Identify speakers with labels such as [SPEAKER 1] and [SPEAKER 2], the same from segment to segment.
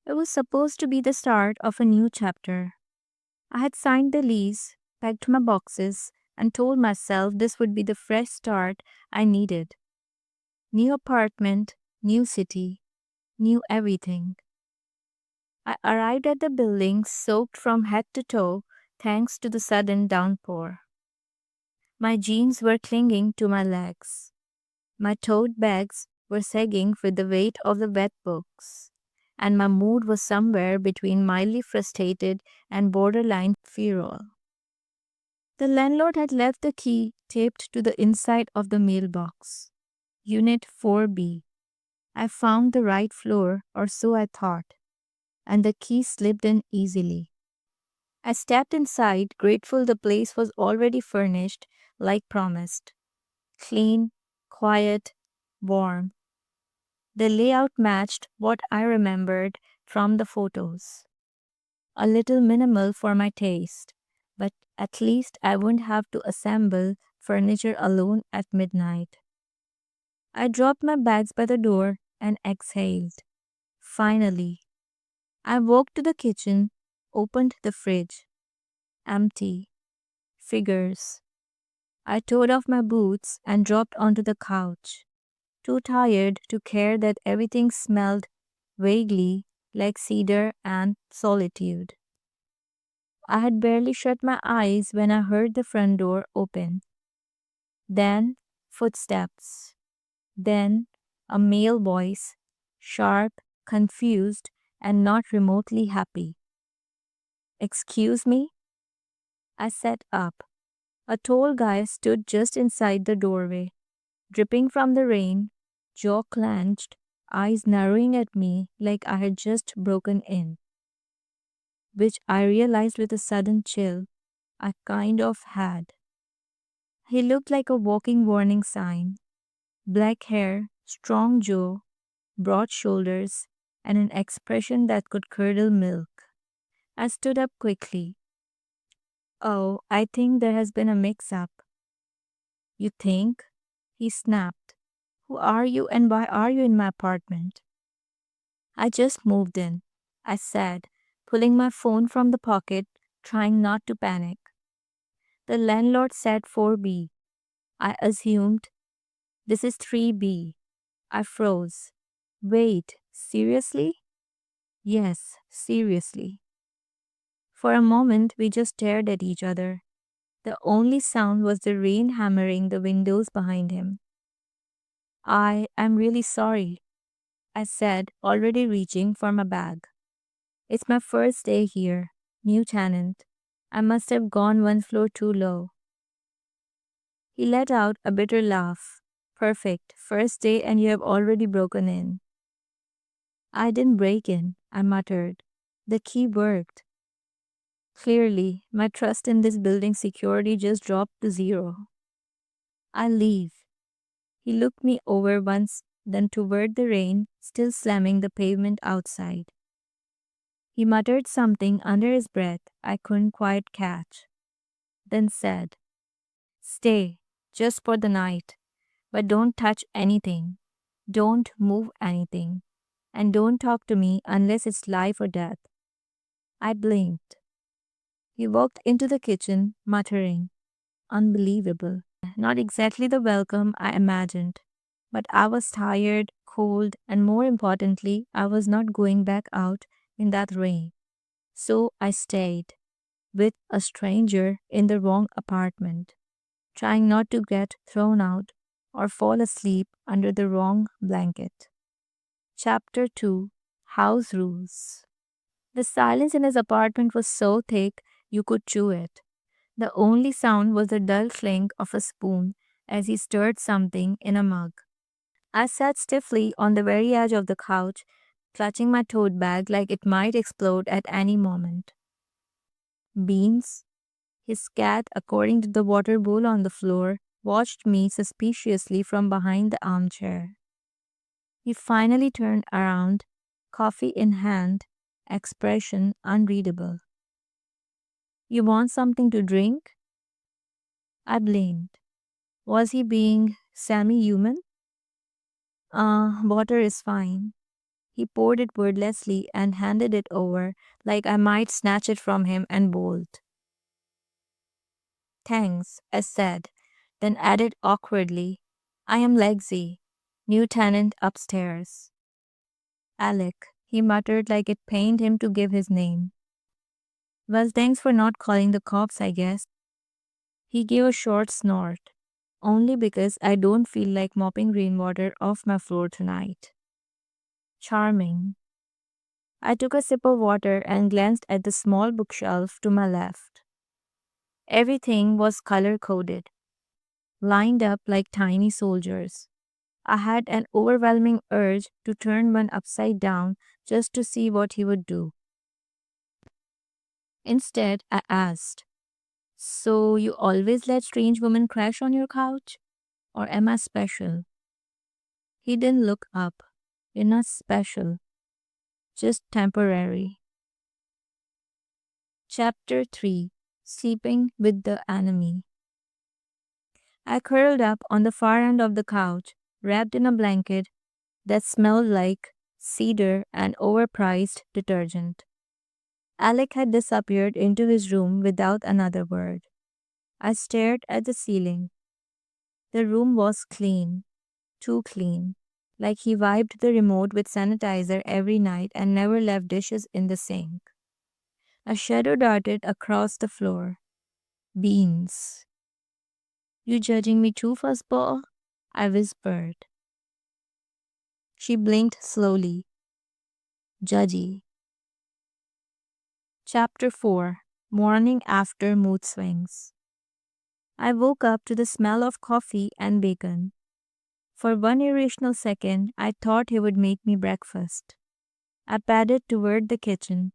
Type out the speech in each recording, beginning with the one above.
[SPEAKER 1] It was supposed to be the start of a new chapter. I had signed the lease, packed my boxes, and told myself this would be the fresh start I needed. New apartment, new city, new everything. I arrived at the building soaked from head to toe thanks to the sudden downpour. My jeans were clinging to my legs. My tote bags were sagging with the weight of the wet books, and my mood was somewhere between mildly frustrated and borderline feral. The landlord had left the key taped to the inside of the mailbox. Unit 4B. I found the right floor, or so I thought, and the key slipped in easily. I stepped inside, grateful the place was already furnished like promised. Clean, quiet, warm. The layout matched what I remembered from the photos. A little minimal for my taste, but at least I wouldn't have to assemble furniture alone at midnight. I dropped my bags by the door and exhaled. Finally, I walked to the kitchen, opened the fridge. Empty. Figures. I tore off my boots and dropped onto the couch, too tired to care that everything smelled vaguely like cedar and solitude. I had barely shut my eyes when I heard the front door open. Then footsteps. Then a male voice, sharp, confused, and not remotely happy. "Excuse me?" I sat up. A tall guy stood just inside the doorway, dripping from the rain, jaw clenched, eyes narrowing at me like I had just broken in. Which I realized with a sudden chill I kind of had. He looked like a walking warning sign. Black hair, strong jaw, broad shoulders, and an expression that could curdle milk. I stood up quickly. "Oh, I think there has been a mix up." "You think?" he snapped. "Who are you and why are you in my apartment?" "I just moved in," I said, pulling my phone from the pocket, trying not to panic. "The landlord said 4B. I assumed this is 3B. I froze. "Wait, seriously?" "Yes, seriously." For a moment, we just stared at each other. The only sound was the rain hammering the windows behind him. "I am really sorry," I said, already reaching for my bag. "It's my first day here, new tenant. I must have gone one floor too low." He let out a bitter laugh. "Perfect, first day and you have already broken in." "I didn't break in," I muttered. "The key worked." Clearly, my trust in this building's security just dropped to zero. "I'll leave." He looked me over once, then toward the rain, still slamming the pavement outside. He muttered something under his breath I couldn't quite catch, then said, "Stay, just for the night, but don't touch anything. Don't move anything. And don't talk to me unless it's life or death." I blinked. He walked into the kitchen, muttering, "Unbelievable. Not exactly the welcome I imagined. But I was tired, cold, and more importantly, I was not going back out in that rain. So I stayed, with a stranger in the wrong apartment, trying not to get thrown out or fall asleep under the wrong blanket. Chapter 2. House Rules. The silence in his apartment was so thick you could chew it. The only sound was the dull clink of a spoon as he stirred something in a mug. I sat stiffly on the very edge of the couch, clutching my tote bag like it might explode at any moment. "Beans?" His cat, according to the water bowl on the floor, watched me suspiciously from behind the armchair. He finally turned around, coffee in hand, expression unreadable. "You want something to drink?" I blinked. Was he being semi-human? Water is fine." He poured it wordlessly and handed it over like I might snatch it from him and bolt. Thanks, I said, then added awkwardly, I am Legsy, new tenant upstairs. Alec, he muttered like it pained him to give his name. Well, thanks for not calling the cops, I guess. He gave a short snort. Only because I don't feel like mopping rainwater off my floor tonight. Charming. I took a sip of water and glanced at the small bookshelf to my left. Everything was color coded, lined up like tiny soldiers. I had an overwhelming urge to turn one upside down just to see what he would do. Instead, I asked, so you always let strange women crash on your couch? Or am I special? He didn't look up. You're not special, just temporary. Chapter 3 Sleeping with the Enemy. I curled up on the far end of the couch, wrapped in a blanket that smelled like cedar and overpriced detergent. Alec had disappeared into his room without another word. I stared at the ceiling. The room was clean, too clean, like he wiped the remote with sanitizer every night and never left dishes in the sink. A shadow darted across the floor. Beans. You judging me too, fuzzball? I whispered. She blinked slowly. Judgy. Chapter 4 Morning After Mood Swings. I woke up to the smell of coffee and bacon. For one irrational second, I thought he would make me breakfast. I padded toward the kitchen.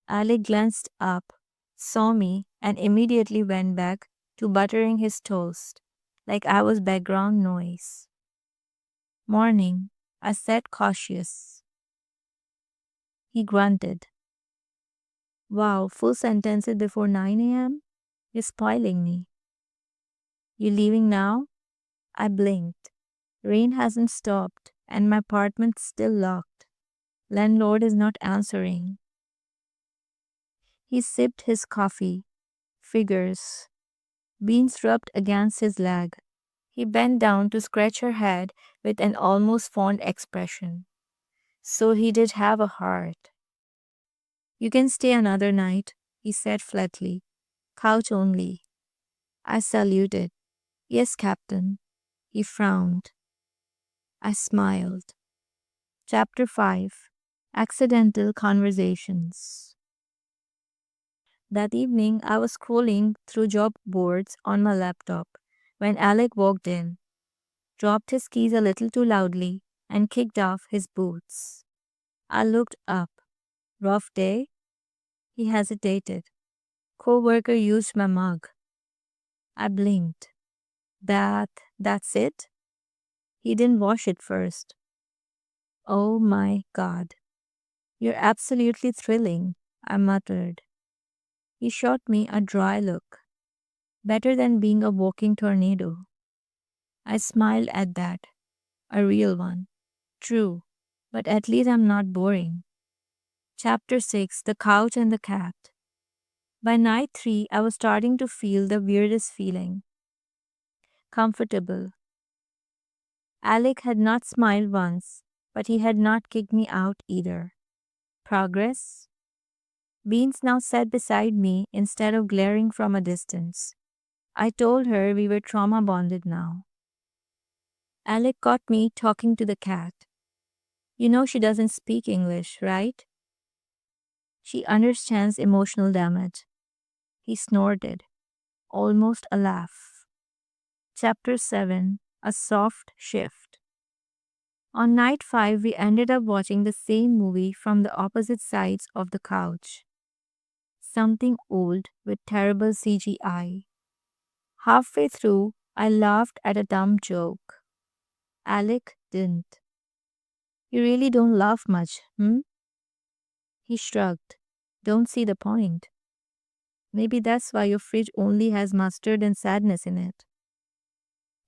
[SPEAKER 1] Alec glanced up, saw me, and immediately went back to buttering his toast, like I was background noise. Morning, I said cautious. He grunted. Wow, full sentences before 9 a.m.? You're spoiling me. You leaving now? I blinked. Rain hasn't stopped, and my apartment's still locked. Landlord is not answering. He sipped his coffee. Figures. Beans rubbed against his leg. He bent down to scratch her head with an almost fond expression. So he did have a heart. You can stay another night, he said flatly. Couch only. I saluted. Yes, Captain. He frowned. I smiled. Chapter 5 Accidental Conversations. That evening, I was scrolling through job boards on my laptop when Alec walked in, dropped his keys a little too loudly, and kicked off his boots. I looked up. Rough day? He hesitated. Co-worker used my mug. I blinked. That's it? He didn't wash it first. Oh my God. You're absolutely thrilling, I muttered. He shot me a dry look. Better than being a walking tornado. I smiled at that. A real one. True, but at least I'm not boring. Chapter 6 The Couch and the Cat. By night 3, I was starting to feel the weirdest feeling. Comfortable. Alec had not smiled once, but he had not kicked me out either. Progress? Beans now sat beside me instead of glaring from a distance. I told her we were trauma bonded now. Alec caught me talking to the cat. You know she doesn't speak English, right? She understands emotional damage. He snorted, almost a laugh. Chapter 7 A Soft Shift. On night 5, we ended up watching the same movie from the opposite sides of the couch. Something old with terrible CGI. Halfway through, I laughed at a dumb joke. Alec didn't. You really don't laugh much, hmm? He shrugged. Don't see the point. Maybe that's why your fridge only has mustard and sadness in it.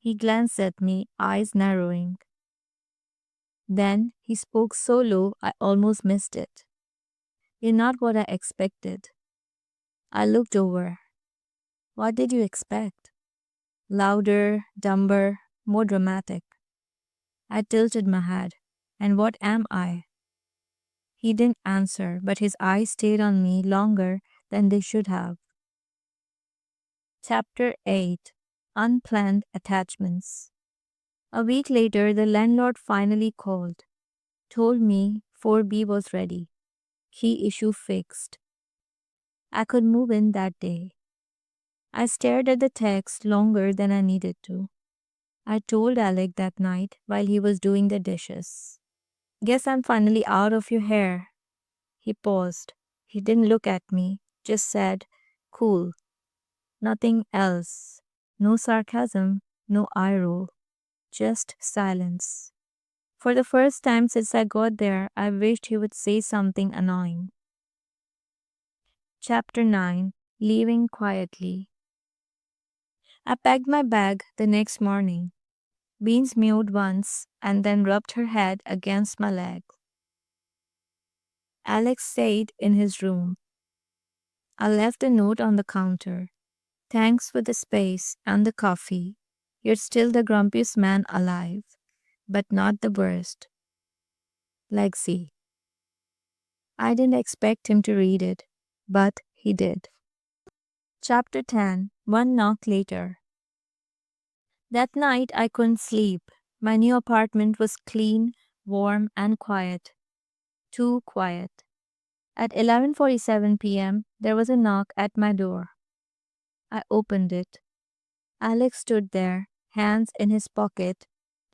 [SPEAKER 1] He glanced at me, eyes narrowing. Then he spoke so low I almost missed it. You're not what I expected. I looked over. What did you expect? Louder, dumber, more dramatic. I tilted my head. And what am I? He didn't answer, but his eyes stayed on me longer than they should have. Chapter 8 Unplanned Attachments. A week later, the landlord finally called, told me 4B was ready, key issue fixed. I could move in that day. I stared at the text longer than I needed to. I told Alec that night while he was doing the dishes. Guess I'm finally out of your hair. He paused. He didn't look at me, just said, cool. Nothing else. No sarcasm, no eye roll. Just silence. For the first time since I got there, I wished he would say something annoying. Chapter 9 Leaving Quietly. I packed my bag the next morning. Beans mewed once and then rubbed her head against my leg. Alex stayed in his room. I left a note on the counter. Thanks for the space and the coffee. You're still the grumpiest man alive, but not the worst. Lexi. I didn't expect him to read it, but he did. Chapter 10 One knock later. That night I couldn't sleep. My new apartment was clean, warm, and quiet. Too quiet. At 11:47 p.m., there was a knock at my door. I opened it. Alex stood there, hands in his pocket,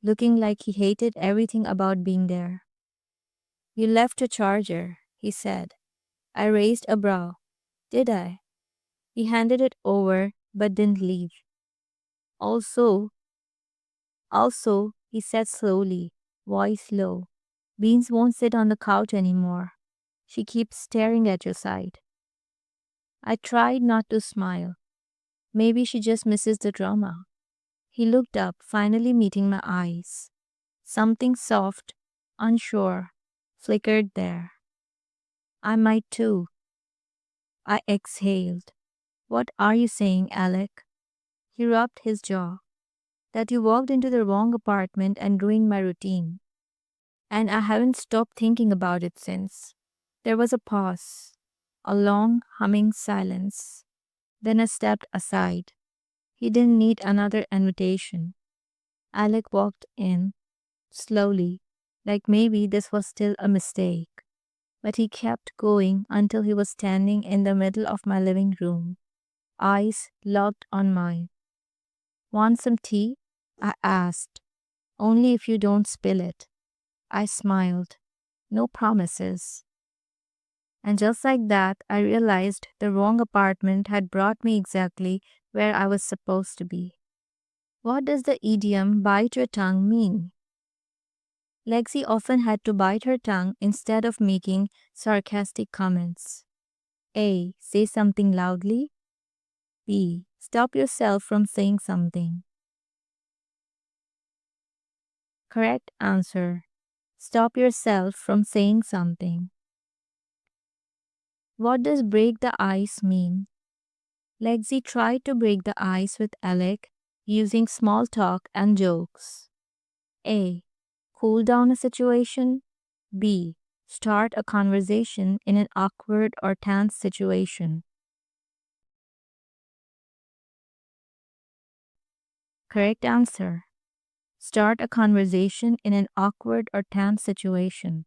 [SPEAKER 1] looking like he hated everything about being there. You left your charger, he said. I raised a brow. Did I? He handed it over, but didn't leave. Also, he said slowly, voice low, Beans won't sit on the couch anymore. She keeps staring at your side. I tried not to smile. Maybe she just misses the drama. He looked up, finally meeting my eyes. Something soft, unsure, flickered there. I might too. I exhaled. What are you saying, Alec? He rubbed his jaw. That you walked into the wrong apartment and ruined my routine. And I haven't stopped thinking about it since. There was a pause, a long, humming silence. Then I stepped aside. He didn't need another invitation. Alec walked in, slowly, like maybe this was still a mistake. But he kept going until he was standing in the middle of my living room, eyes locked on mine. Want some tea? I asked. Only if you don't spill it. I smiled. No promises. And just like that, I realized the wrong apartment had brought me exactly where I was supposed to be. What does the idiom bite your tongue mean? Lexi often had to bite her tongue instead of making sarcastic comments. A. Say something loudly. B. Stop yourself from saying something. Correct answer. Stop yourself from saying something. What does break the ice mean? Lexi tried to break the ice with Alec using small talk and jokes. A. Cool down a situation. B. Start a conversation in an awkward or tense situation. Correct answer. Start a conversation in an awkward or tense situation.